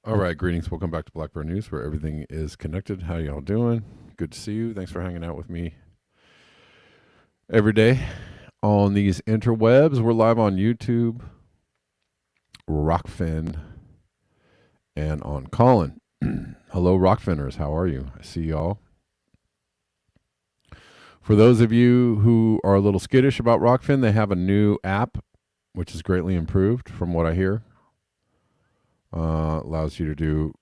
All right, greetings. Welcome back to Blackbird News, where everything is connected. How y'all doing? Good to see you. Thanks for hanging out with me every day on these interwebs. We're live on YouTube, Rockfin, and on Callin. Hello, Rockfinners. How are you? I see y'all. For those of you who are a little skittish about Rockfin, they have a new app, which is greatly improved from what I hear. Allows you to do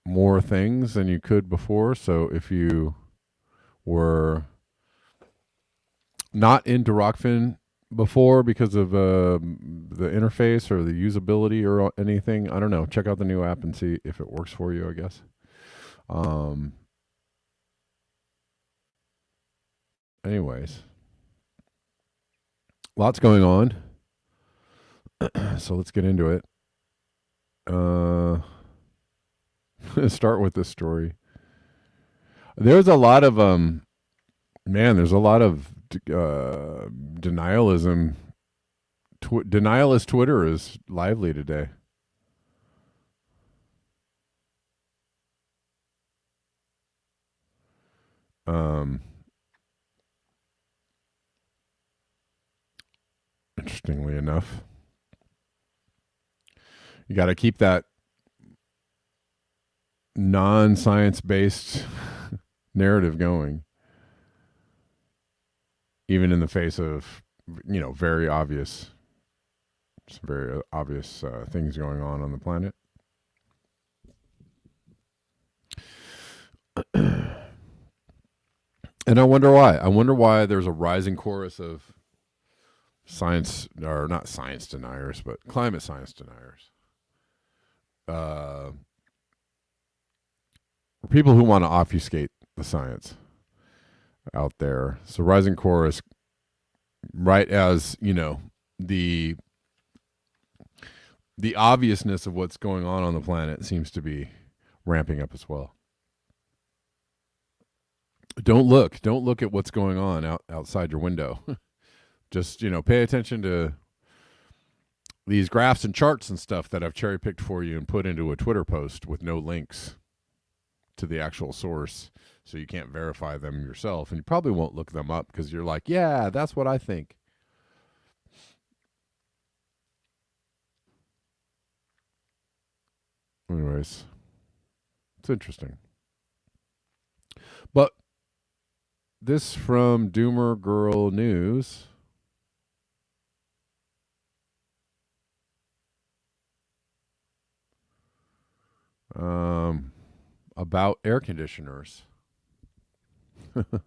more things than you could before. So if you were not into Rockfin before because of the interface or the usability or anything, I don't know. Check out the new app and see if it works for you, I guess. Anyways, lots going on. So let's get into it. Start with this story. There's a lot of there's a lot of denialism. Denialist Twitter is lively today. Interestingly enough, you got to keep that non-science-based narrative going, even in the face of, very obvious things going on the planet. And I wonder why. I wonder why there's a rising chorus of science, or not science deniers, but climate science deniers. People who want to obfuscate the science out there. So rising chorus, right as, the obviousness of what's going on the planet seems to be ramping up as well. Don't look at what's going on outside your window. Just, pay attention to these graphs and charts and stuff that I've cherry picked for you and put into a Twitter post with no links to the actual source, so you can't verify them yourself, and you probably won't look them up because you're like, yeah, that's what I think. Anyways, it's interesting. But this from Doomer Girl News. About air conditioners. The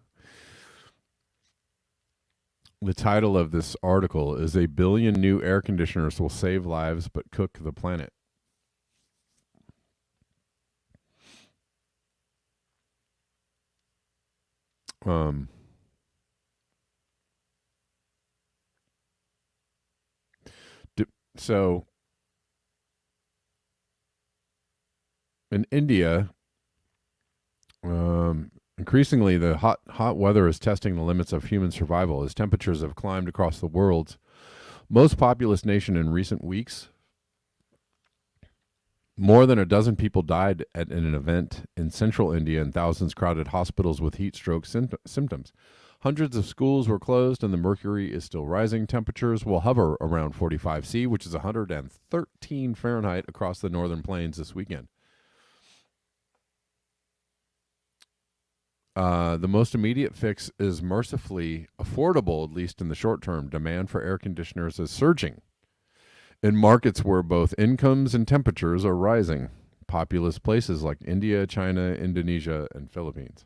title of this article is "A Billion New Air Conditioners Will Save Lives But Cook the Planet." So in India, increasingly the hot weather is testing the limits of human survival as temperatures have climbed across the world's most populous nation in recent weeks. More than a dozen people died at an event in central India, and thousands crowded hospitals with heat stroke symptoms. Hundreds of schools were closed, and the mercury is still rising. Temperatures will hover around 45 C, which is 113 Fahrenheit across the northern plains this weekend. The most immediate fix is mercifully affordable, at least in the short term. Demand for air conditioners is surging in markets where both incomes and temperatures are rising. Populous places like India, China, Indonesia, and Philippines.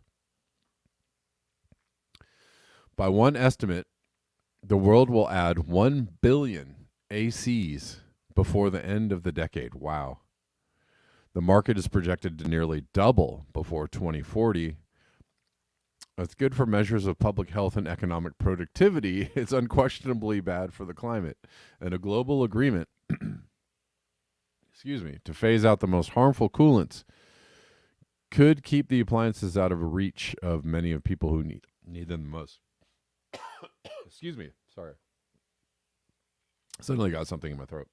By one estimate, the world will add 1 billion ACs before the end of the decade. Wow. The market is projected to nearly double before 2040. That's good for measures of public health and economic productivity. It's unquestionably bad for the climate. And a global agreement, to phase out the most harmful coolants could keep the appliances out of reach of many of people who need them the most. Excuse me. Sorry. Suddenly got something in my throat.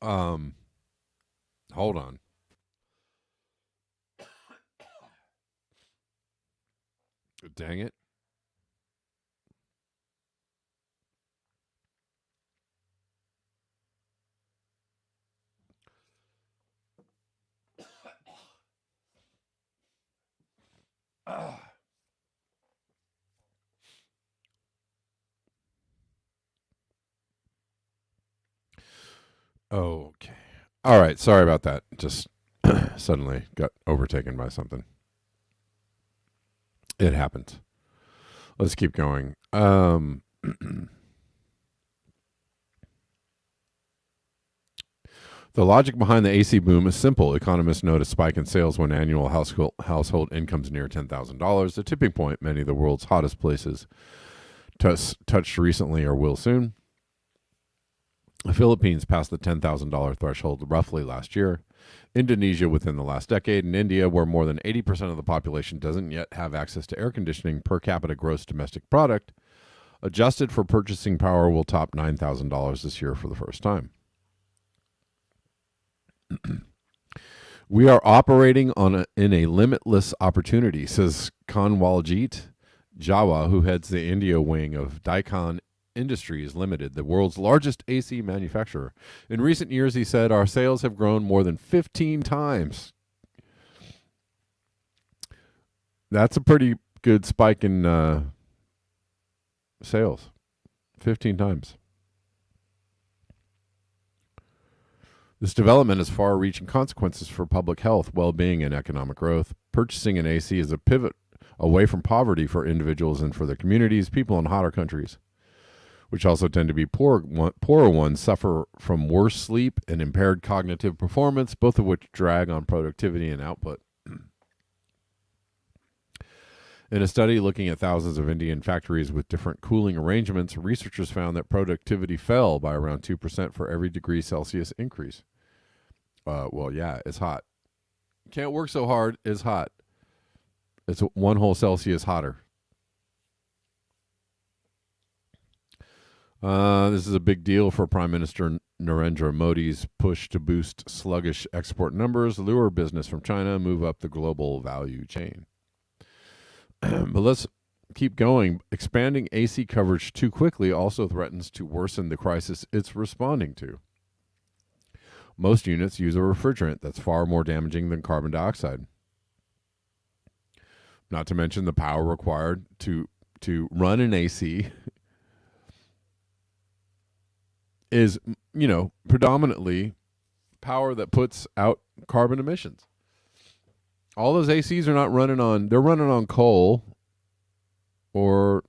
Hold on. Dang it. Okay. All right. Sorry about that. Just suddenly got overtaken by something. It happened. Let's keep going. The logic behind the AC boom is simple. Economists note a spike in sales when annual household incomes near $10,000, a tipping point many of the world's hottest places touched recently or will soon. The Philippines passed the $10,000 threshold roughly last year. Indonesia within the last decade, and India, where more than 80% of the population doesn't yet have access to air conditioning, per capita gross domestic product, adjusted for purchasing power, will top $9,000 this year for the first time. We are operating in a limitless opportunity, says Kanwaljit Jawa, who heads the India wing of Daikin Industries Limited, the world's largest AC manufacturer. In recent years, he said, our sales have grown more than 15 times. That's a pretty good spike in sales. 15 times. This development has far-reaching consequences for public health, well-being, and economic growth. Purchasing an AC is a pivot away from poverty for individuals and for their communities. People in hotter countries, which also tend to be poorer ones, suffer from worse sleep and impaired cognitive performance, both of which drag on productivity and output. In a study looking at thousands of Indian factories with different cooling arrangements, researchers found that productivity fell by around 2% for every degree Celsius increase. Well, yeah, it's hot. Can't work so hard. It's hot. It's 1 whole Celsius hotter. This is a big deal for Prime Minister Narendra Modi's push to boost sluggish export numbers, lure business from China, move up the global value chain. But let's keep going. Expanding AC coverage too quickly also threatens to worsen the crisis it's responding to. Most units use a refrigerant that's far more damaging than carbon dioxide. Not to mention the power required to run an AC is, predominantly power that puts out carbon emissions. All those ACs are not running on, they're running on coal or,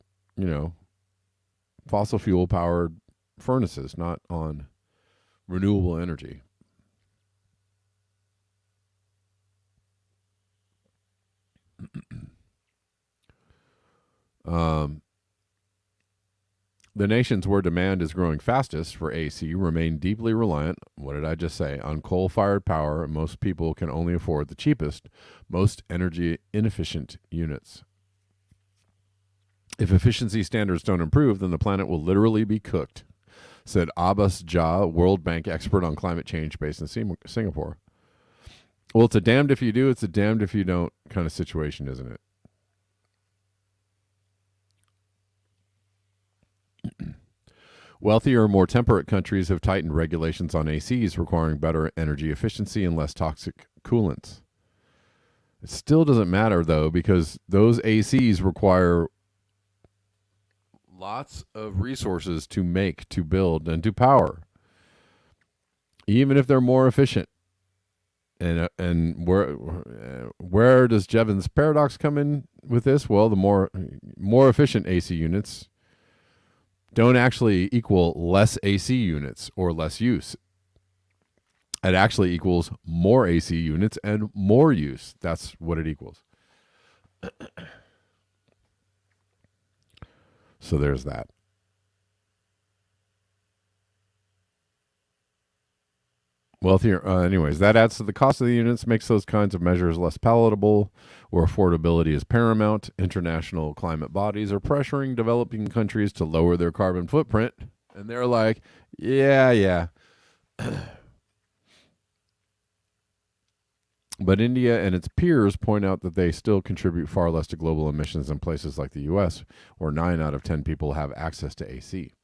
fossil fuel powered furnaces, not on renewable energy. The nations where demand is growing fastest for AC remain deeply reliant, what did I just say, on coal-fired power, and most people can only afford the cheapest, most energy inefficient units. If efficiency standards don't improve, then the planet will literally be cooked, said Abbas Jha, World Bank expert on climate change based in Singapore. Well, it's a damned if you do, it's a damned if you don't kind of situation, isn't it? Wealthier, more temperate countries have tightened regulations on ACs, requiring better energy efficiency and less toxic coolants. It still doesn't matter, though, because those ACs require lots of resources to make, to build, and to power. even if they're more efficient. And where does Jevons paradox come in with this? Well, the more efficient AC units don't actually equal less AC units or less use. It actually equals more AC units and more use. That's what it equals. So there's that. Wealthier, anyways, that adds to the cost of the units, makes those kinds of measures less palatable, where affordability is paramount. International climate bodies are pressuring developing countries to lower their carbon footprint. And they're like, yeah. But India and its peers point out that they still contribute far less to global emissions than places like the U.S., where 9 out of 10 people have access to AC.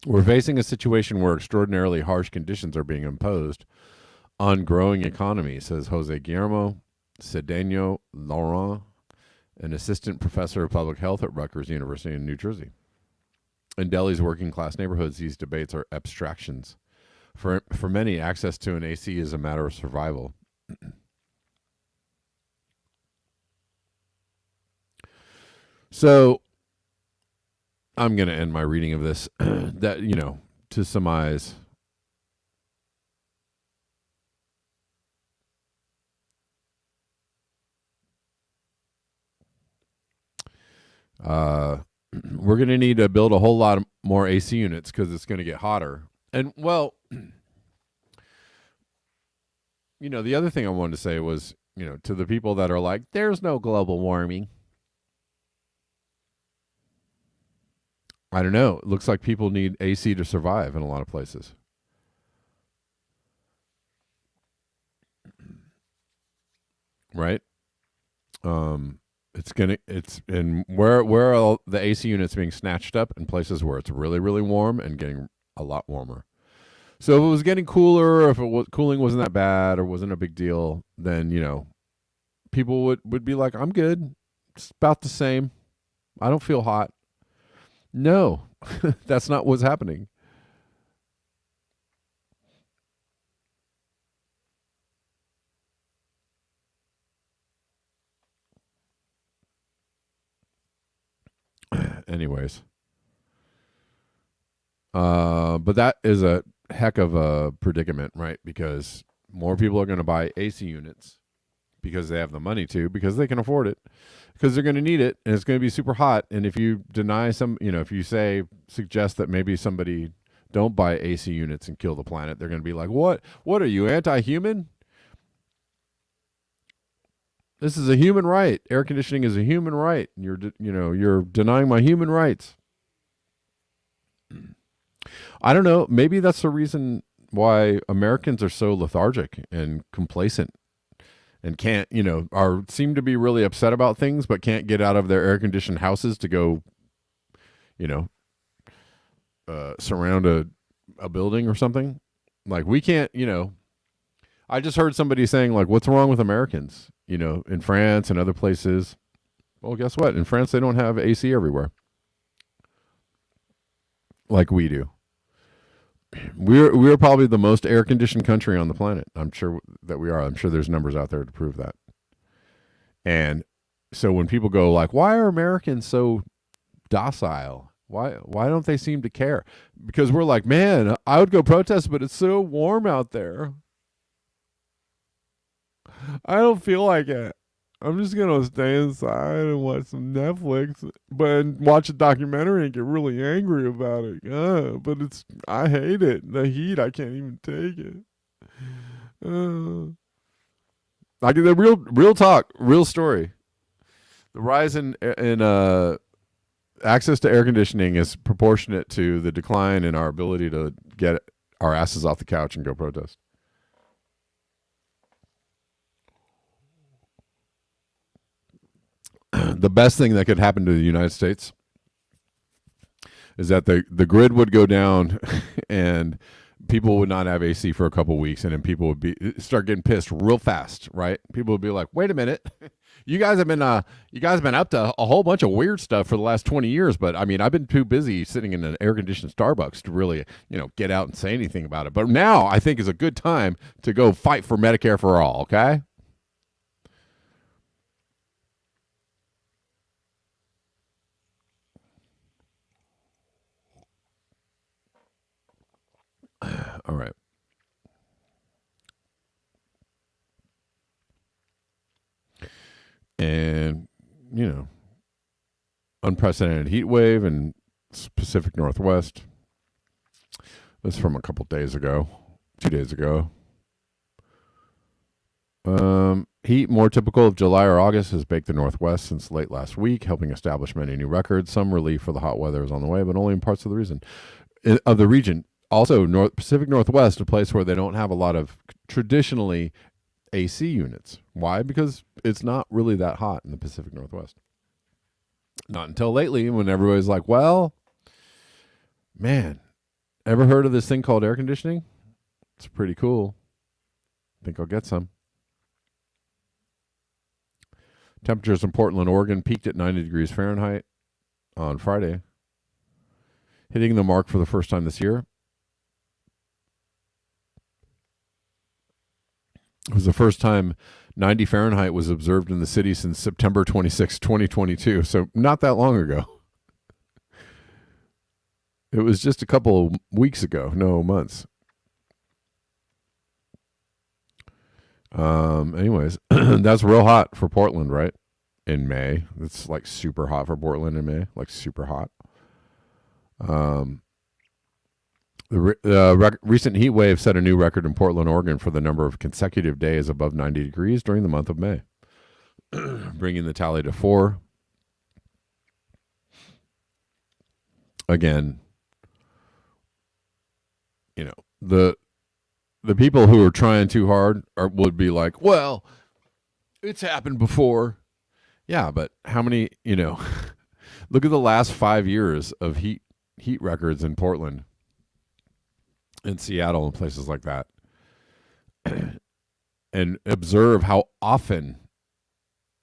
We're facing a situation where extraordinarily harsh conditions are being imposed on growing economies, says Jose Guillermo Cedeno Laurent, an assistant professor of public health at Rutgers University in New Jersey. In Delhi's working class neighborhoods, these debates are abstractions. For many, access to an AC is a matter of survival. So I'm going to end my reading of this. That, to surmise, we're going to need to build a whole lot more AC units because it's going to get hotter. And, well, the other thing I wanted to say was, to the people that are like, there's no global warming. I don't know. It looks like people need AC to survive in a lot of places. Right? It's in where are all the AC units being snatched up in places where it's really, really warm and getting a lot warmer. So if it was getting cooler, or if cooling wasn't that bad or wasn't a big deal, then, people would be like, I'm good. It's about the same. I don't feel hot. No, that's not what's happening. Anyways. But that is a heck of a predicament, right? Because more people are going to buy AC units because they have the money to, because they can afford it, because they're going to need it, and it's going to be super hot. And if you deny if you suggest that maybe somebody don't buy AC units and kill the planet, they're going to be like, what are you, anti-human? This is a human right. Air conditioning is a human right. You're denying my human rights. I don't know. Maybe that's the reason why Americans are so lethargic and complacent and can't, seem to be really upset about things, but can't get out of their air conditioned houses to go, surround a building or something. Like, we can't, I just heard somebody saying, like, what's wrong with Americans, in France and other places. Well, guess what? In France, they don't have AC everywhere like we do. We're probably the most air conditioned country on the planet. I'm sure that we are. I'm sure there's numbers out there to prove that. And so when people go like, why are Americans so docile? Why don't they seem to care? Because we're like, man, I would go protest, but it's so warm out there. I don't feel like it. I'm just going to stay inside and watch some Netflix, but watch a documentary and get really angry about it. But I hate it. The heat, I can't even take it. Like, the real talk, real story. The rise in access to air conditioning is proportionate to the decline in our ability to get our asses off the couch and go protest. The best thing that could happen to the United States is that the grid would go down and people would not have AC for a couple of weeks, and then people would start getting pissed real fast, right? People would be like, wait a minute, You guys have been up to a whole bunch of weird stuff for the last 20 years, but I mean, I've been too busy sitting in an air conditioned Starbucks to really, get out and say anything about it. But now I think is a good time to go fight for Medicare for all, okay? All right. And, you know, unprecedented heat wave in Pacific Northwest. This is from a couple days ago, 2 days ago. Heat more typical of July or August has baked the Northwest since late last week, helping establish many new records. Some relief for the hot weather is on the way, but only in parts of the region. Also, Pacific Northwest, a place where they don't have a lot of traditionally AC units. Why? Because it's not really that hot in the Pacific Northwest. Not until lately, when everybody's like, well, man, ever heard of this thing called air conditioning? It's pretty cool. Think I'll get some. Temperatures in Portland, Oregon peaked at 90 degrees Fahrenheit on Friday, hitting the mark for the first time this year. It was the first time 90 Fahrenheit was observed in the city since September 26, 2022, so not that long ago. It was just a couple of weeks ago, no months. Anyways, that's real hot for Portland, right? In May. It's like super hot for Portland in May, like super hot. The recent heat wave set a new record in Portland, Oregon for the number of consecutive days above 90 degrees during the month of May, bringing the tally to 4. Again, the people who are trying too hard would be like, well, it's happened before. Yeah, but how many, look at the last 5 years of heat records in Portland and Seattle and places like that. And observe how often,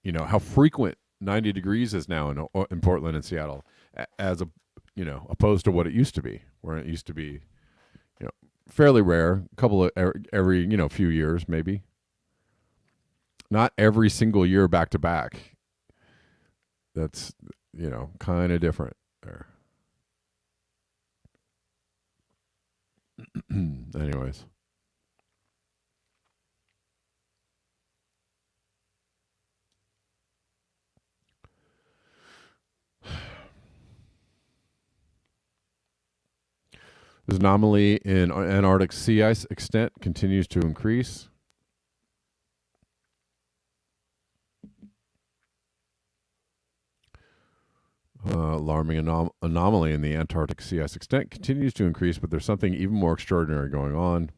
how frequent 90 degrees is now in Portland and Seattle as opposed to what it used to be, where it used to be, fairly rare, a couple of every few years maybe. Not every single year back to back. That's kind of different there. Anyways. This anomaly in Antarctic sea ice extent continues to increase. Alarming anomaly in the Antarctic sea ice extent continues to increase, but there's something even more extraordinary going on.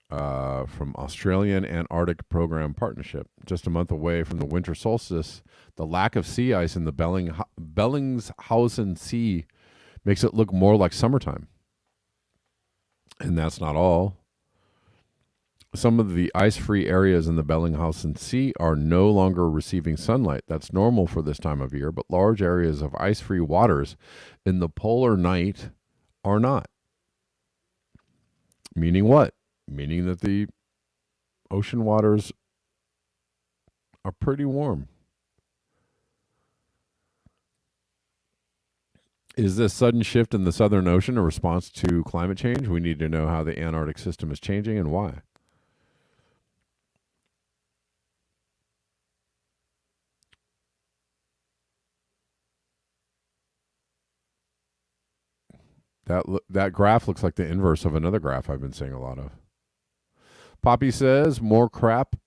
From Australian Antarctic Program Partnership. Just a month away from the winter solstice, the lack of sea ice in the Bellingshausen Sea makes it look more like summertime. And that's not all. Some of the ice-free areas in the Bellingshausen Sea are no longer receiving sunlight. That's normal for this time of year, but large areas of ice-free waters in the polar night are not. Meaning what? Meaning that the ocean waters are pretty warm. Is this sudden shift in the Southern Ocean a response to climate change? We need to know how the Antarctic system is changing and why. That graph looks like the inverse of another graph I've been seeing a lot of. Poppy says, more crap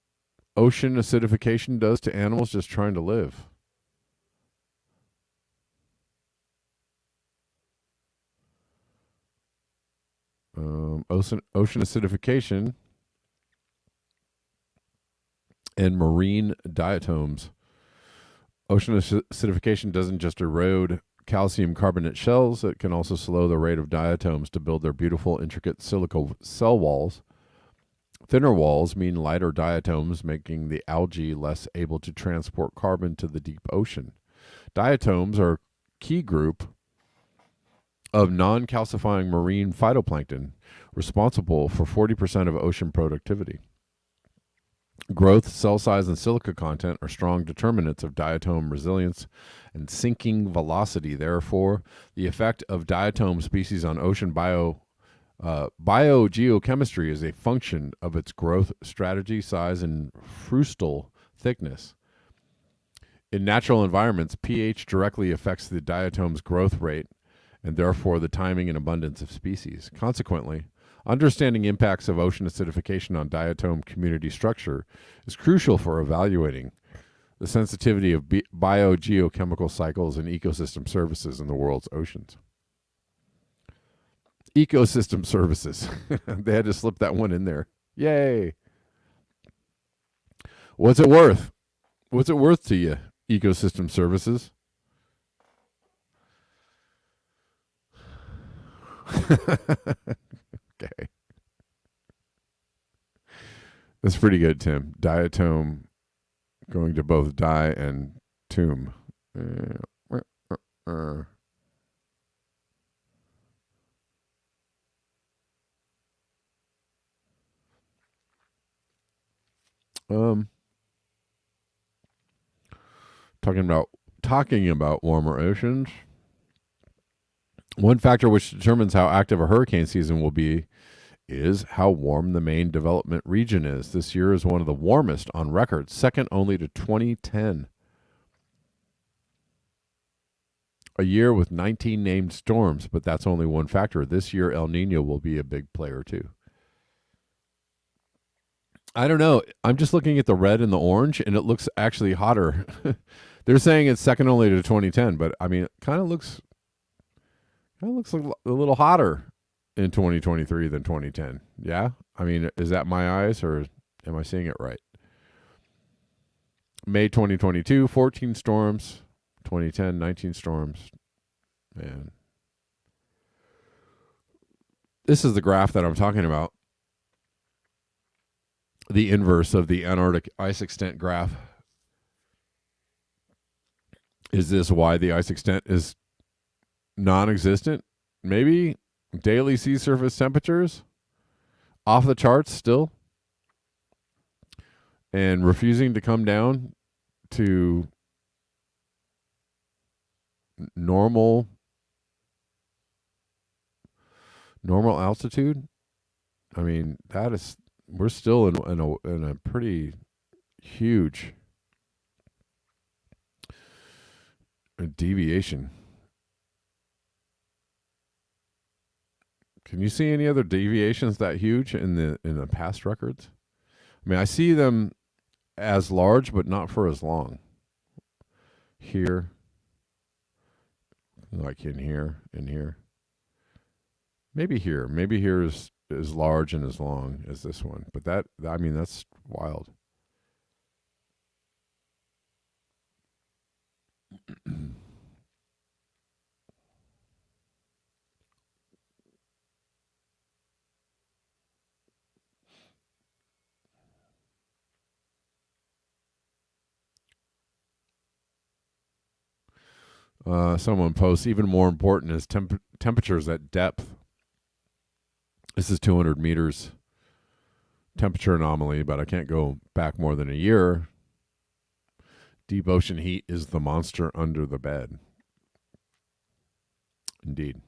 ocean acidification does to animals just trying to live. Ocean acidification and marine diatoms. Ocean acidification doesn't just erode calcium carbonate shells, it can also slow the rate of diatoms to build their beautiful, intricate silica cell walls, Thinner walls mean lighter diatoms, making the algae less able to transport carbon to the deep ocean. Diatoms are a key group of non-calcifying marine phytoplankton, responsible for 40% of ocean productivity. Growth, cell size, and silica content are strong determinants of diatom resilience and sinking velocity. Therefore, the effect of diatom species on ocean biogeochemistry is a function of its growth strategy, size, and frustal thickness. In natural environments, pH directly affects the diatom's growth rate and therefore the timing and abundance of species. Consequently, understanding impacts of ocean acidification on diatom community structure is crucial for evaluating the sensitivity of biogeochemical cycles and ecosystem services in the world's oceans. Ecosystem services. They had to slip that one in there. Yay. What's it worth? What's it worth to you, ecosystem services? Okay. That's pretty good, Tim. Diatom going to both die and tomb. Talking about warmer oceans. One factor which determines how active a hurricane season will be is how warm the main development region is. This year is one of the warmest on record, second only to 2010. A year with 19 named storms, but that's only one factor. This year, El Nino will be a big player too. I don't know. I'm just looking at the red and the orange, and it looks actually hotter. They're saying it's second only to 2010, but I mean, it kind of looks like a little hotter in 2023 than 2010. Yeah? I mean, is that my eyes or am I seeing it right? May 2022, 14 storms. 2010, 19 storms. Man. This is the graph that I'm talking about. The inverse of the Antarctic ice extent graph. Is this why the ice extent is non-existent? Maybe. Daily sea surface temperatures off the charts still, and refusing to come down to normal altitude. I mean, we're still in a pretty huge deviation. Can you see any other deviations that huge in the past records? I mean, I see them as large, but not for as long. Here, like in here. Maybe here is as large and as long as this one. But that's wild. Someone posts, even more important is temperatures at depth. This is 200 meters temperature anomaly, but I can't go back more than a year. Deep ocean heat is the monster under the bed. Indeed.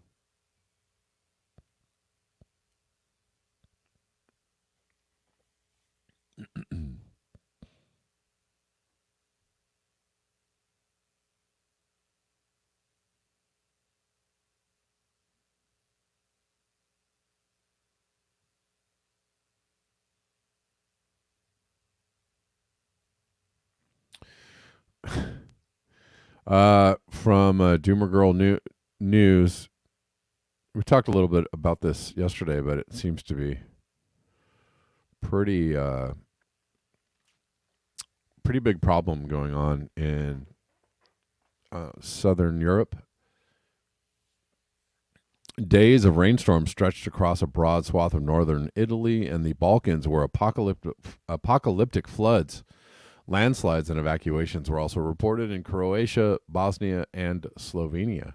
From Doomer Girl News, we talked a little bit about this yesterday, but it seems to be pretty big problem going on in Southern Europe. Days of rainstorms stretched across a broad swath of northern Italy and the Balkans, where apocalyptic floods, landslides, and evacuations were also reported in Croatia, Bosnia, and Slovenia.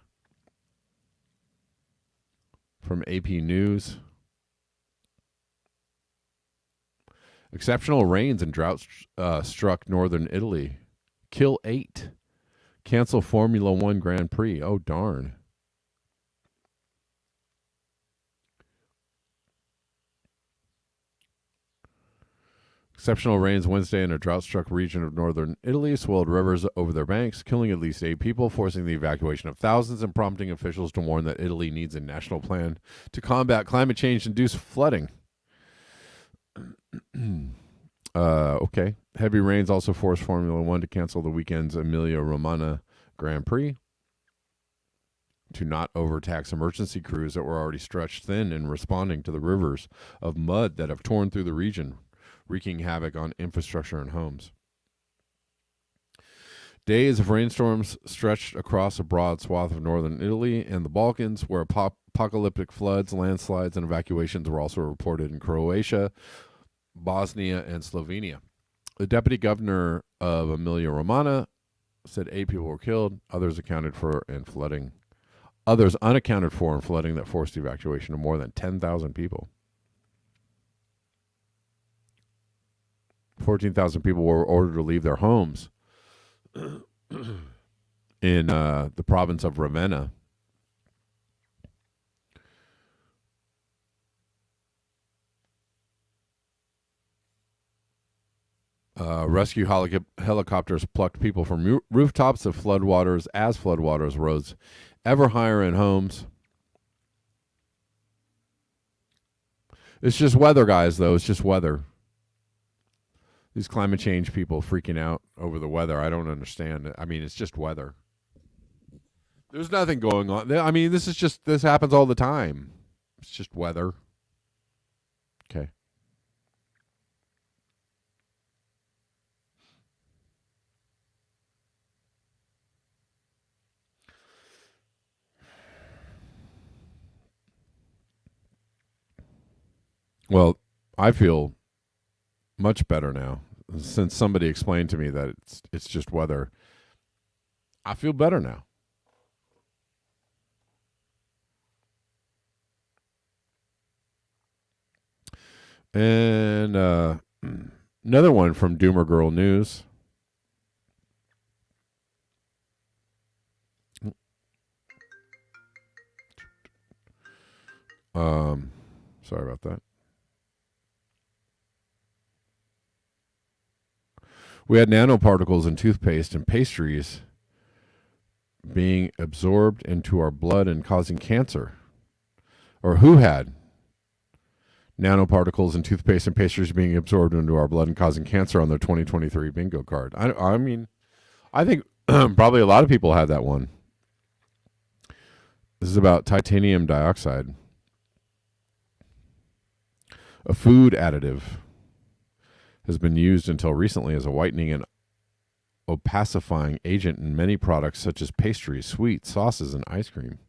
From AP News. Exceptional rains and drought struck northern Italy. Kill 8. Cancel Formula One Grand Prix. Oh, darn. Exceptional rains Wednesday in a drought-struck region of northern Italy swelled rivers over their banks, killing at least 8 people, forcing the evacuation of thousands, and prompting officials to warn that Italy needs a national plan to combat climate change-induced flooding. Okay. Heavy rains also forced Formula One to cancel the weekend's Emilia-Romagna Grand Prix to not overtax emergency crews that were already stretched thin in responding to the rivers of mud that have torn through the region, wreaking havoc on infrastructure and homes. Days of rainstorms stretched across a broad swath of northern Italy and the Balkans, where apocalyptic floods, landslides, and evacuations were also reported in Croatia, Bosnia, and Slovenia. The deputy governor of Emilia-Romagna said 8 people were killed, others unaccounted for in flooding that forced evacuation of more than 10,000 people. 14,000 people were ordered to leave their homes in the province of Ravenna. Rescue helicopters plucked people from rooftops of floodwaters as floodwaters rose ever higher in homes. It's just weather, guys, though. It's just weather. These climate change people freaking out over the weather. I don't understand it. I mean, it's just weather. There's nothing going on. I mean, this happens all the time. It's just weather. Okay. Well, I feel much better now since somebody explained to me that it's just weather. I feel better now. And another one from Doomer Girl News. Sorry about that. We had nanoparticles in toothpaste and pastries being absorbed into our blood and causing cancer. Or who had nanoparticles in toothpaste and pastries being absorbed into our blood and causing cancer on their 2023 bingo card? I mean, I think probably a lot of people had that one. This is about titanium dioxide, a food additive. Has been used until recently as a whitening and opacifying agent in many products such as pastries, sweets, sauces, and ice cream.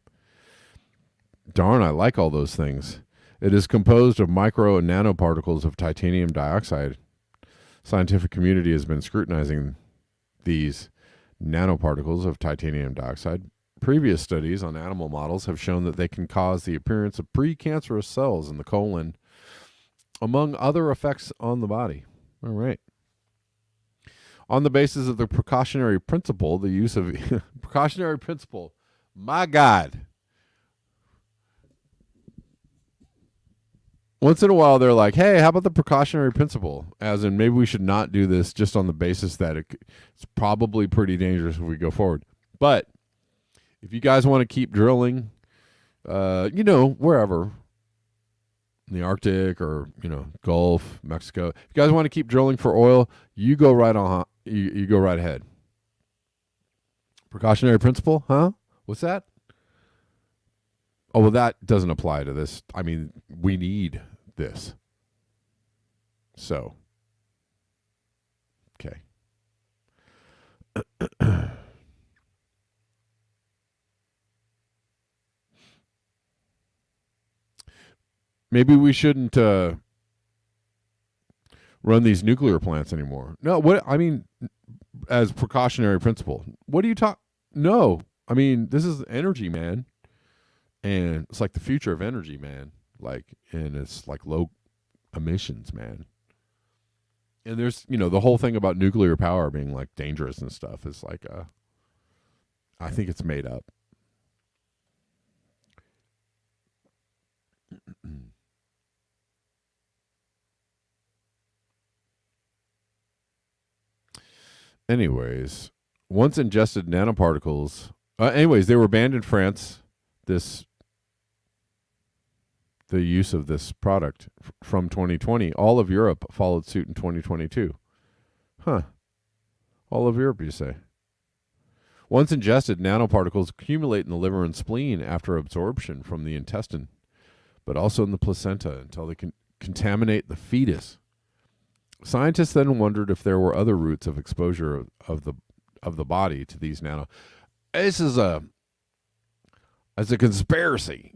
Darn, I like all those things. It is composed of micro and nanoparticles of titanium dioxide. Scientific community has been scrutinizing these nanoparticles of titanium dioxide. Previous studies on animal models have shown that they can cause the appearance of precancerous cells in the colon, among other effects on the body. All right. On the basis of the precautionary principle, the use of precautionary principle, my God. Once in a while, they're like, hey, how about the precautionary principle? As in, maybe we should not do this just on the basis that it's probably pretty dangerous if we go forward. But if you guys want to keep drilling, wherever, in the Arctic or, Gulf, Mexico. If you guys want to keep drilling for oil, you go right on. You go right ahead. Precautionary principle, huh? What's that? Oh, well, that doesn't apply to this. I mean, we need this. So, okay. maybe we shouldn't run these nuclear plants anymore. No, what I mean, as precautionary principle. What do you talk? No, I mean this is energy, man, and it's like the future of energy, man. Like, and it's like low emissions, man. And there's, the whole thing about nuclear power being like dangerous and stuff is like, I think it's made up. Anyways, once ingested nanoparticles. Anyways, they were banned in France. This the use of this product from 2020. All of Europe followed suit in 2022. Huh? All of Europe, you say? Once ingested, nanoparticles accumulate in the liver and spleen after absorption from the intestine, but also in the placenta until they can contaminate the fetus. Scientists then wondered if there were other routes of exposure of the body to these nano. This is a conspiracy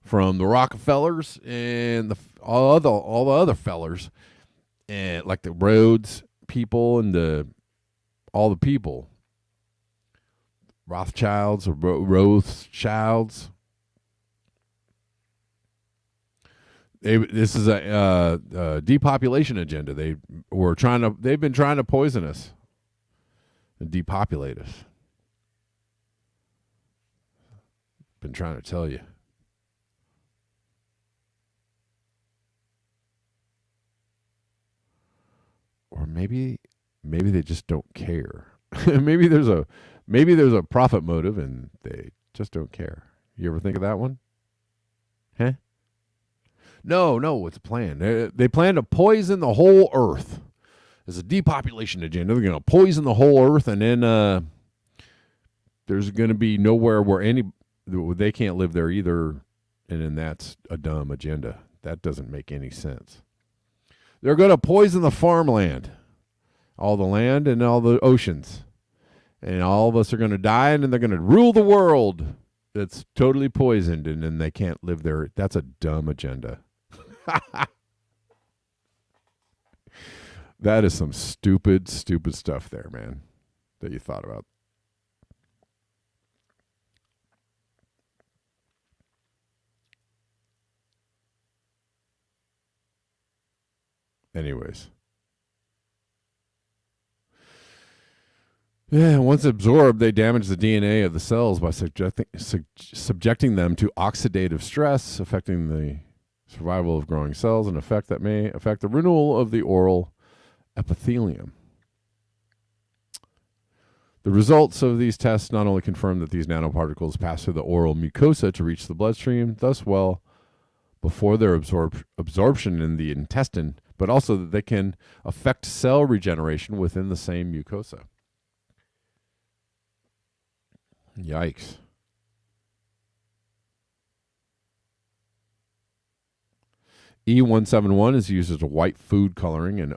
from the Rockefellers and all the other fellers, and like the Rhodes people and all the people, Rothschilds or Rothschilds. This is a depopulation agenda. They've been trying to poison us and depopulate us. Been trying to tell you. Or maybe they just don't care. maybe there's a profit motive and they just don't care. You ever think of that one? Huh? No, it's a plan. They plan to poison the whole earth. There's a depopulation agenda. They're going to poison the whole earth, and then there's going to be nowhere where they can't live there either, and then that's a dumb agenda. That doesn't make any sense. They're going to poison the farmland, all the land and all the oceans, and all of us are going to die, and then they're going to rule the world. That's totally poisoned, and then they can't live there. That's a dumb agenda. That is some stupid stuff there, man, that you thought about. Anyways. Yeah, once absorbed, they damage the DNA of the cells by subjecting them to oxidative stress, affecting the survival of growing cells, an effect that may affect the renewal of the oral epithelium. The results of these tests not only confirm that these nanoparticles pass through the oral mucosa to reach the bloodstream, thus well before their absorption in the intestine, but also that they can affect cell regeneration within the same mucosa. Yikes. E171 is used as a white food coloring and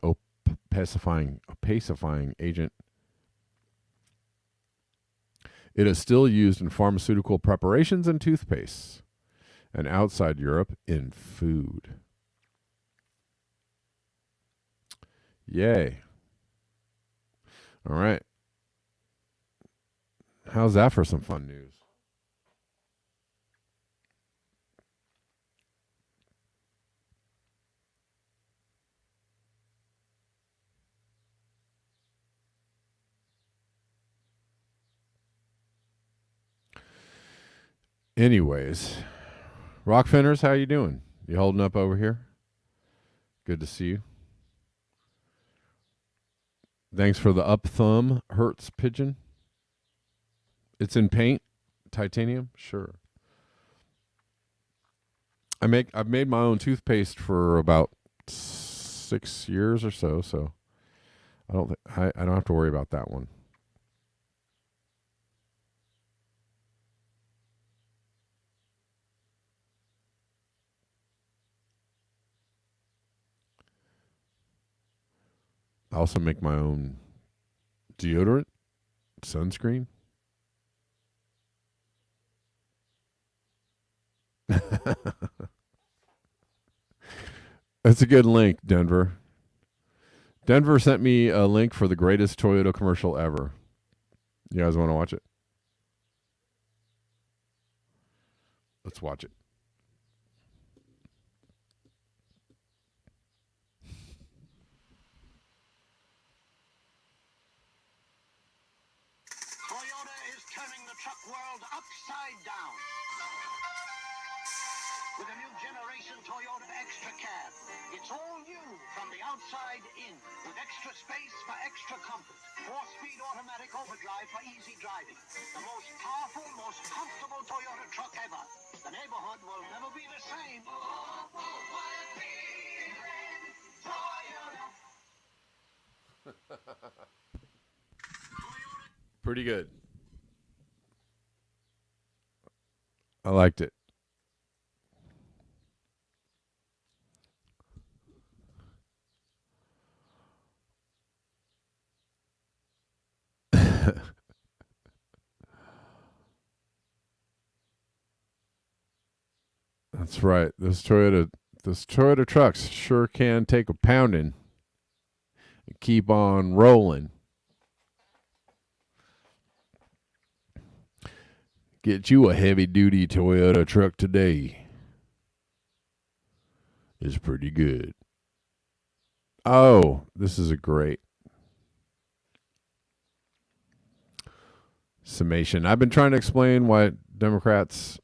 opacifying agent. It is still used in pharmaceutical preparations and toothpastes, and outside Europe in food. Yay. All right. How's that for some fun news? Anyways, Rockfinners, how you doing? You holding up over here? Good to see you. Thanks for the up thumb, Hertz Pigeon. It's in paint, titanium, sure. I've made my own toothpaste for about 6 years or so I don't have to worry about that one. I also make my own deodorant, sunscreen. That's a good link, Denver. Denver sent me a link for the greatest Toyota commercial ever. You guys want to watch it? Let's watch it. Toyota is turning the truck world upside down. With a new generation Toyota Extra Cab. It's all new from the outside in. With extra space for extra comfort. 4-speed automatic overdrive for easy driving. The most powerful, most comfortable Toyota truck ever. The neighborhood will never be the same. Oh, what a feeling. Toyota. Pretty good. I liked it. That's right. This Toyota trucks sure can take a pounding and keep on rolling. Get you a heavy duty Toyota truck today. Is pretty good. Oh, this is a great summation. I've been trying to explain why Democrats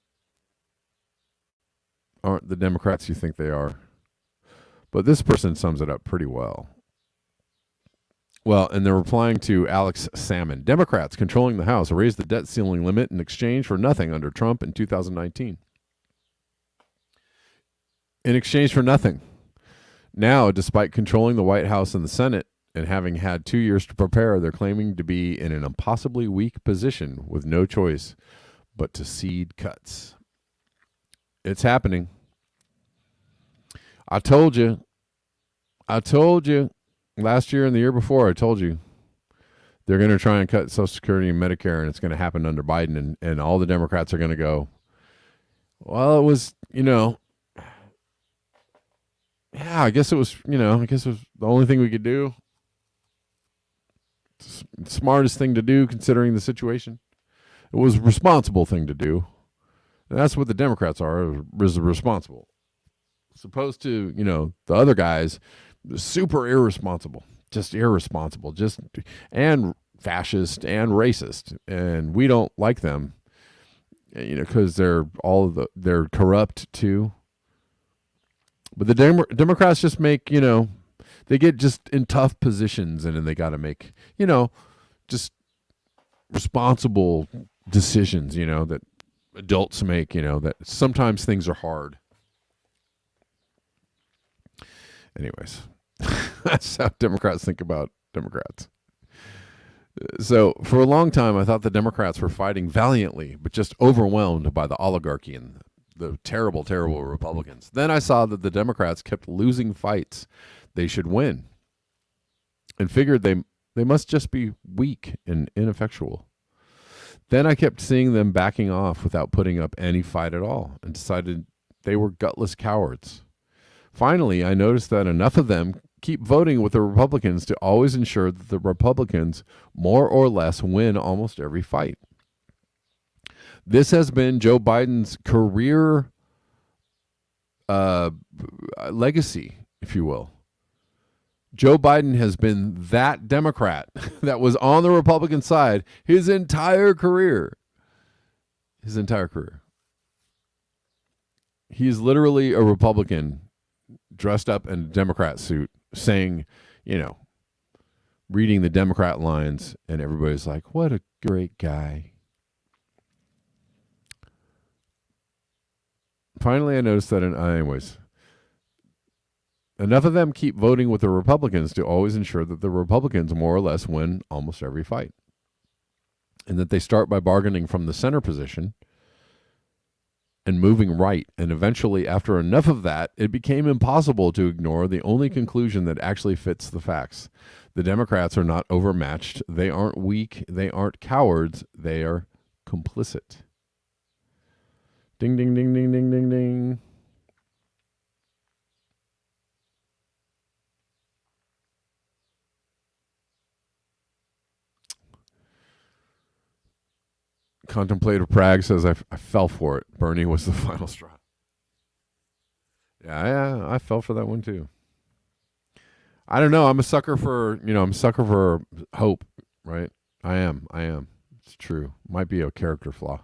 aren't the Democrats you think they are. But this person sums it up pretty well. Well, and they're replying to Alex Salmon. Democrats controlling the House raised the debt ceiling limit in exchange for nothing under Trump in 2019. In exchange for nothing. Now, despite controlling the White House and the Senate and having had 2 years to prepare, they're claiming to be in an impossibly weak position with no choice but to cede cuts. It's happening. I told you. Last year and the year before, I told you they're going to try and cut Social Security and Medicare, and it's going to happen under Biden, and all the Democrats are going to go, well, it was, yeah, I guess it was the only thing we could do. It's the smartest thing to do considering the situation. It was a responsible thing to do. And that's what the Democrats are, is responsible. As opposed to, the other guys, super irresponsible, and fascist and racist, and we don't like them, because they're corrupt too. But the Democrats just make, they get just in tough positions, and then they got to make, just responsible decisions, that adults make, that sometimes things are hard. Anyways, that's how Democrats think about Democrats. So for a long time, I thought the Democrats were fighting valiantly, but just overwhelmed by the oligarchy and the terrible, terrible Republicans. Then I saw that the Democrats kept losing fights they should win and figured they must just be weak and ineffectual. Then I kept seeing them backing off without putting up any fight at all and decided they were gutless cowards. Finally, I noticed that enough of them keep voting with the Republicans to always ensure that the Republicans more or less win almost every fight. This has been Joe Biden's career legacy, if you will. Joe Biden has been that Democrat that was on the Republican side his entire career. His entire career. He's literally a Republican dressed up in a Democrat suit saying, reading the Democrat lines, and everybody's like, what a great guy. Finally, I noticed that anyways, enough of them keep voting with the Republicans to always ensure that the Republicans more or less win almost every fight. And that they start by bargaining from the center position and moving right. And eventually, after enough of that, it became impossible to ignore the only conclusion that actually fits the facts. The Democrats are not overmatched. They aren't weak. They aren't cowards. They are complicit. Ding, ding, ding, ding, ding, ding, ding. Contemplative Prague says I fell for it. Bernie was the final straw. Yeah, I fell for that one too. I don't know. I'm a sucker for hope, right? I am. It's true. Might be a character flaw.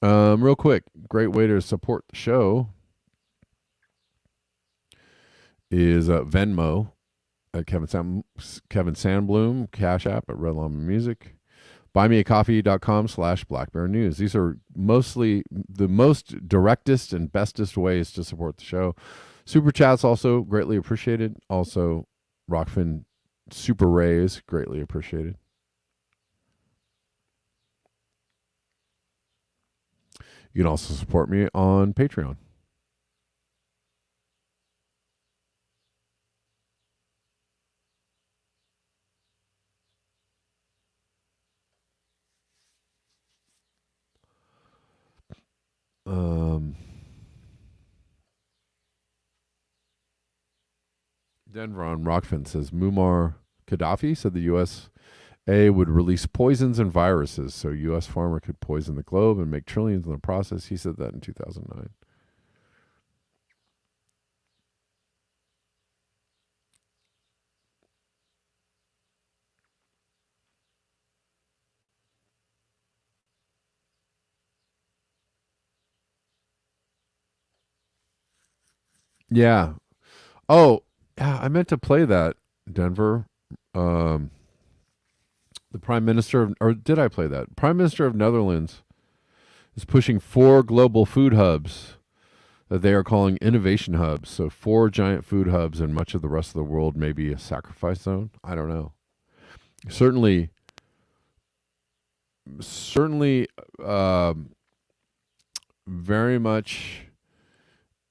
Real quick, great way to support the show is Venmo at Kevin Sandbloom, Cash App at Red Llama Music, buymeacoffee.com/blackbearnews. These are mostly the most directest and bestest ways to support the show. Super chats also greatly appreciated. Also, Rockfin Super Rays greatly appreciated. You can also support me on Patreon. Denver on Rockfin says Muammar Gaddafi said the USA would release poisons and viruses so U.S. farmer could poison the globe and make trillions in the process. He said that in 2009. Yeah. Oh, yeah, I meant to play that, Denver. The Prime Minister of, or did I play that? Prime Minister of Netherlands is pushing 4 global food hubs that they are calling innovation hubs. So 4 giant food hubs, and much of the rest of the world may be a sacrifice zone. I don't know. Certainly, very much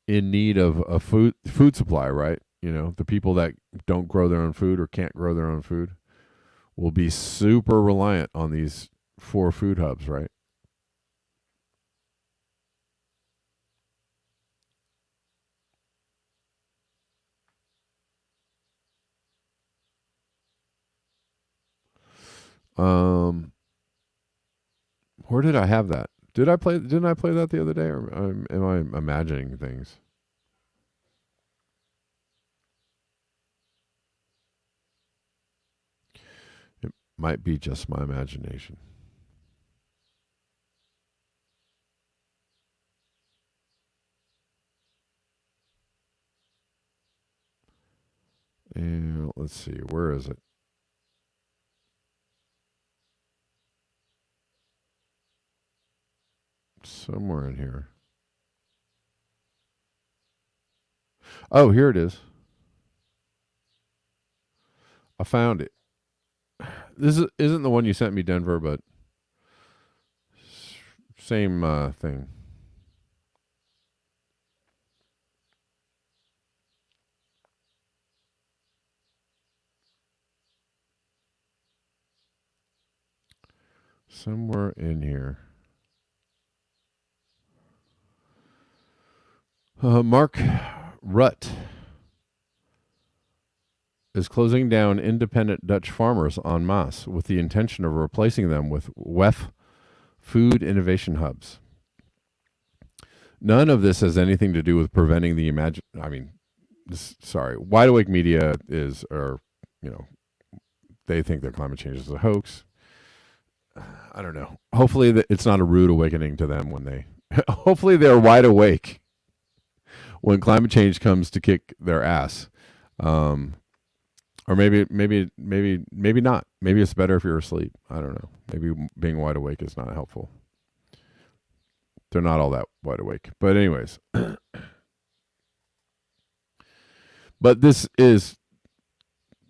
in need of a food supply, right? You know, the people that don't grow their own food or can't grow their own food will be super reliant on these 4 food hubs, right? Where did I have that? Didn't I play that the other day, or am I imagining things? It might be just my imagination. And let's see, where is it? Somewhere in here. Oh, here it is. I found it. Isn't the one you sent me, Denver, but same thing. Somewhere in here. Mark Rutte is closing down independent Dutch farmers en masse with the intention of replacing them with WEF food innovation hubs. None of this has anything to do with preventing the Wide Awake Media they think that climate change is a hoax. I don't know. Hopefully it's not a rude awakening to them when they, hopefully they're wide awake when climate change comes to kick their ass. Or maybe not. Maybe it's better if you're asleep. I don't know. Maybe being wide awake is not helpful. They're not all that wide awake. But anyways. But this is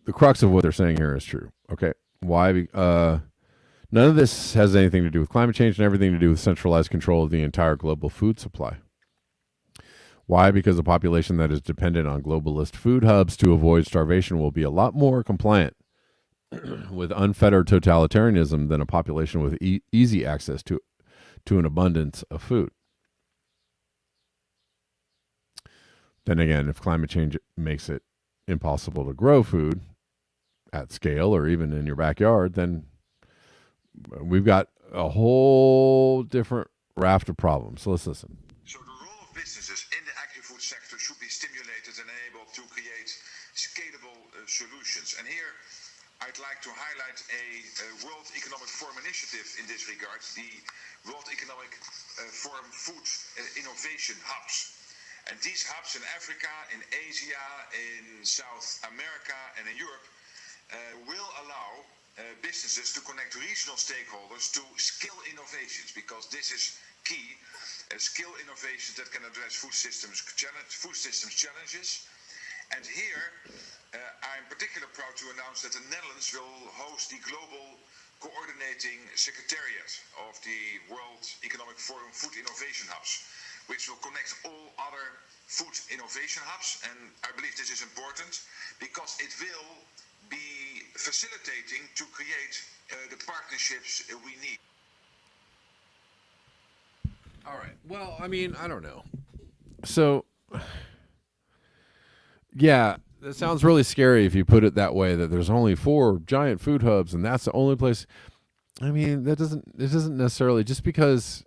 the crux of what they're saying here is true. Okay. Why? None of this has anything to do with climate change and everything to do with centralized control of the entire global food supply. Why? Because a population that is dependent on globalist food hubs to avoid starvation will be a lot more compliant with unfettered totalitarianism than a population with easy access to an abundance of food. Then again, if climate change makes it impossible to grow food at scale or even in your backyard, then we've got a whole different raft of problems. So let's listen. So the role of businesses in the agri-food sector should be stimulated and enabled to create scalable solutions. And here I'd like to highlight a World Economic Forum initiative in this regard, the World Economic Forum Food Innovation Hubs. And these hubs in Africa, in Asia, in South America, and in Europe will allow businesses to connect regional stakeholders to skill innovations, because this is key. Skill innovations that can address food systems challenges. And here, I'm particularly proud to announce that the Netherlands will host the Global Coordinating Secretariat of the World Economic Forum Food Innovation Hubs, which will connect all other food innovation hubs. And I believe this is important because it will be facilitating to create the partnerships we need. All right. Well, I mean, I don't know. So, yeah, that sounds really scary if you put it that way, that there's only 4 giant food hubs and that's the only place. I mean, it doesn't necessarily, just because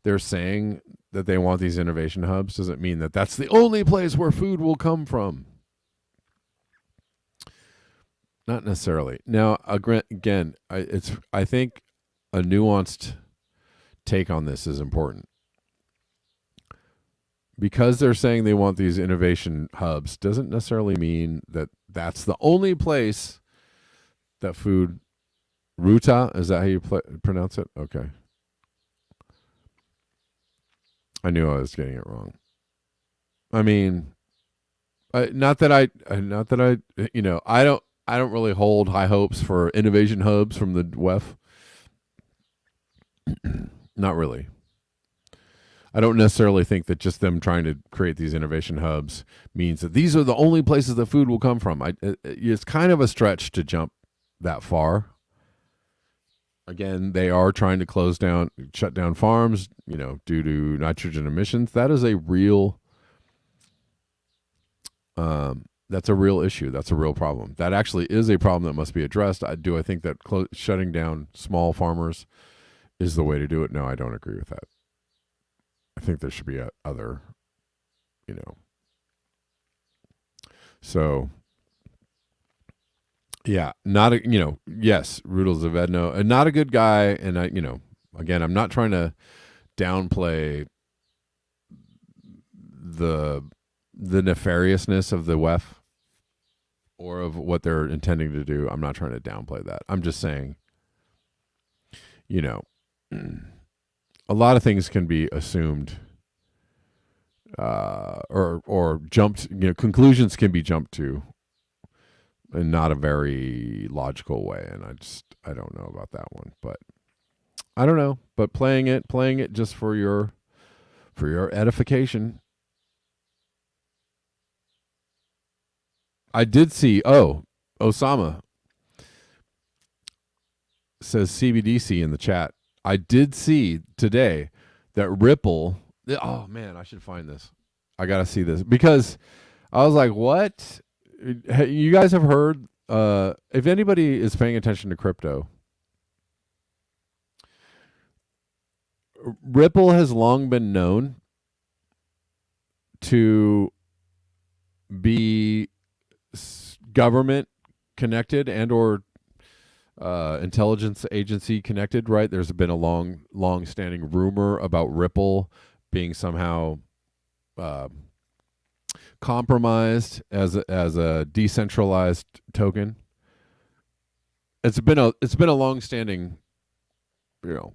they're saying that they want these innovation hubs doesn't mean that that's the only place where food will come from. Not necessarily. Now, again, I think a nuanced take on this is important. Because they're saying they want these innovation hubs doesn't necessarily mean that that's the only place that food. Ruta, is that how you pronounce it? Okay. I knew I was getting it wrong. I mean, not that I, I don't really hold high hopes for innovation hubs from the WEF. Not really. I don't necessarily think that just them trying to create these innovation hubs means that these are the only places that food will come from. It's kind of a stretch to jump that far. Again, they are trying to shut down farms, due to nitrogen emissions. That is a real, that's a real issue. That's a real problem. That actually is a problem that must be addressed. I think that shutting down small farmers is the way to do it. No, I don't agree with that. I think there should be other, So, yeah, not a, yes, Rudolf Zavedno, not a good guy. And again, I'm not trying to downplay the nefariousness of the WEF or of what they're intending to do. I'm not trying to downplay that. I'm just saying, a lot of things can be assumed, or jumped. Conclusions can be jumped to, in not a very logical way. And I don't know about that one, but I don't know. But playing it just for your edification. I did see. Osama says CBDC in the chat. I did see today that Ripple. Oh man, I should find this. I gotta see this because I was like, "What? You guys have heard? If anybody is paying attention to crypto, Ripple has long been known to be government connected and or intelligence agency connected, right? There's been a long standing rumor about Ripple being somehow compromised as a decentralized token. It's been a long standing,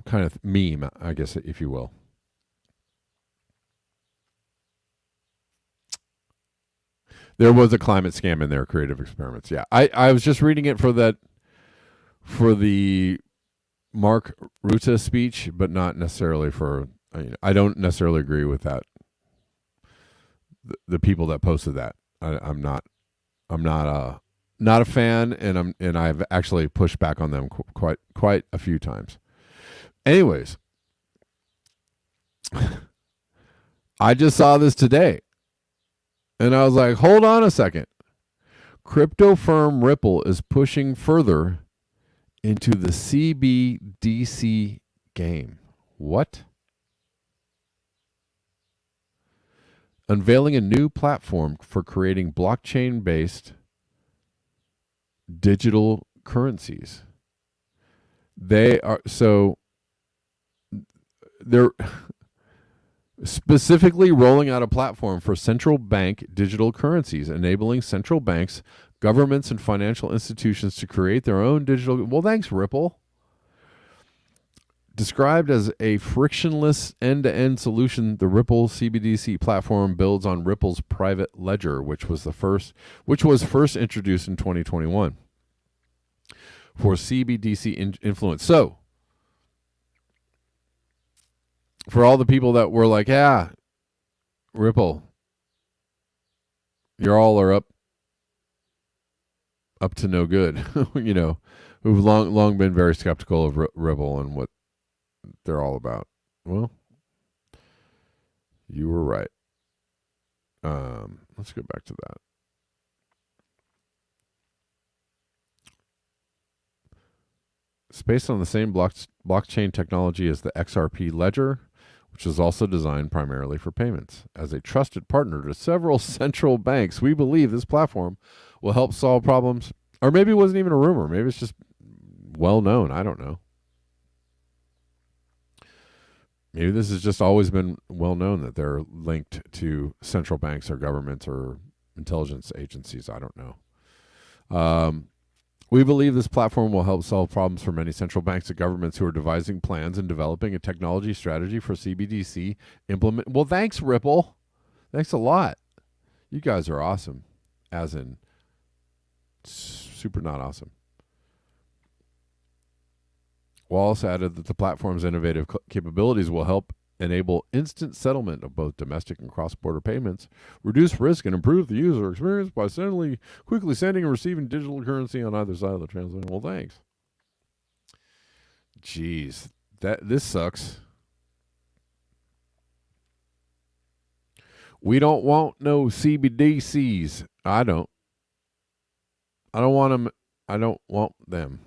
kind of meme, I guess, if you will. There was a climate scam in their creative experiments. Yeah, I was just reading it for the Mark Rutte speech, but not necessarily for. I don't necessarily agree with that. The people that posted that, I'm not a fan, and I've actually pushed back on them quite a few times. Anyways, I just saw this today, and I was like, hold on a second. Crypto firm Ripple is pushing further into the CBDC game. What? Unveiling a new platform for creating blockchain-based digital currencies. They're specifically rolling out a platform for central bank digital currencies, enabling central banks, governments, and financial institutions to create their own digital. Well, thanks, Ripple. Described as a frictionless end-to-end solution, the Ripple CBDC platform builds on Ripple's private ledger, which was first introduced in 2021 for CBDC influence. So, for all the people that were like, yeah, Ripple, you all are up to no good, who've long been very skeptical of Ripple and what they're all about. Well, you were right. Let's go back to that. It's based on the same blockchain technology as the XRP ledger, which is also designed primarily for payments. As a trusted partner to several central banks, we believe this platform will help solve problems. Or maybe it wasn't even a rumor. Maybe it's just well known. I don't know. Maybe this has just always been well known that they're linked to central banks or governments or intelligence agencies. I don't know. We believe this platform will help solve problems for many central banks and governments who are devising plans and developing a technology strategy for CBDC implement. Well, thanks, Ripple. Thanks a lot. You guys are awesome. As in, super not awesome. Wallace added that the platform's innovative capabilities will help enable instant settlement of both domestic and cross-border payments, reduce risk, and improve the user experience by quickly sending and receiving digital currency on either side of the transaction. Well, thanks. Jeez, this sucks. We don't want no CBDCs. I don't want them. I don't want them.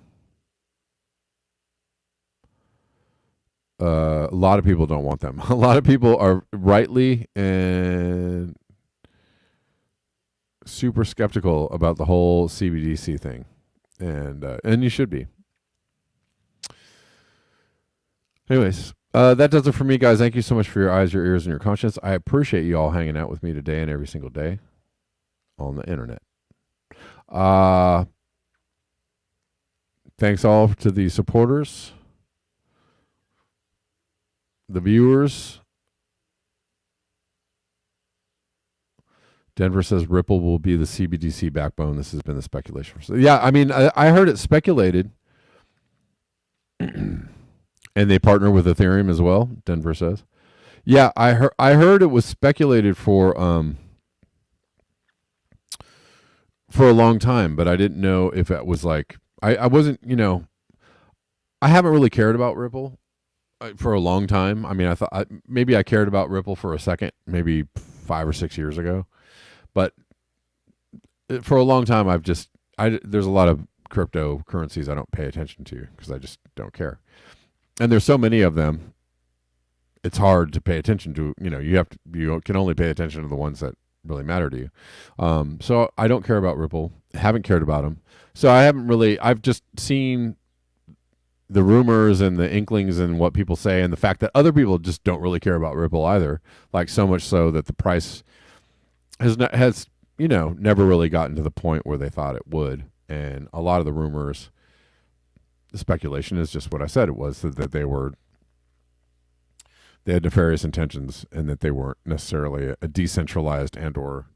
A lot of people don't want them. A lot of people are rightly and super skeptical about the whole CBDC thing, and you should be. Anyways, that does it for me, guys. Thank you so much for your eyes, your ears, and your conscience. I appreciate you all hanging out with me today and every single day on the internet. Thanks all to the supporters. The viewers. Denver says Ripple will be the CBDC backbone. This has been the speculation. Yeah, I mean, I heard it speculated. And they partner with Ethereum as well, Denver says. Yeah, I heard it was speculated for a long time, but I didn't know if it was like I wasn't, I haven't really cared about Ripple for a long time. I mean, I thought maybe I cared about Ripple for a second, maybe 5 or 6 years ago, but for a long time, there's a lot of cryptocurrencies I don't pay attention to because I just don't care, and there's so many of them. It's hard to pay attention to. You can only pay attention to the ones that really matter to you. So I don't care about Ripple. Haven't cared about them. So I've just seen the rumors and the inklings and what people say, and the fact that other people just don't really care about Ripple either. Like so much so that the price has never really gotten to the point where they thought it would. And a lot of the rumors, the speculation is just what I said it was, that they had nefarious intentions and that they weren't necessarily a decentralized and or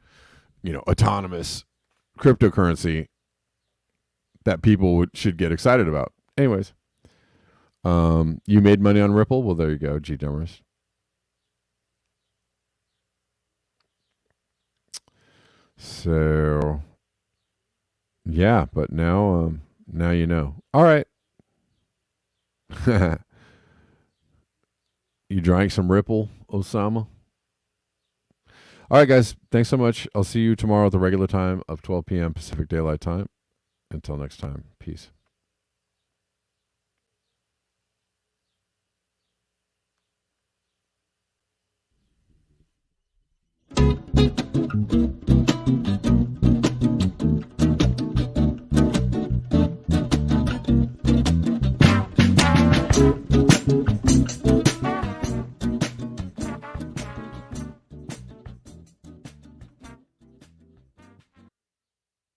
autonomous cryptocurrency that people should get excited about. Anyways. You made money on Ripple? Well, there you go, G Dummers. So, yeah, but now you know. All right. You drank some Ripple, Osama? All right, guys. Thanks so much. I'll see you tomorrow at the regular time of 12 p.m. Pacific Daylight Time. Until next time, peace.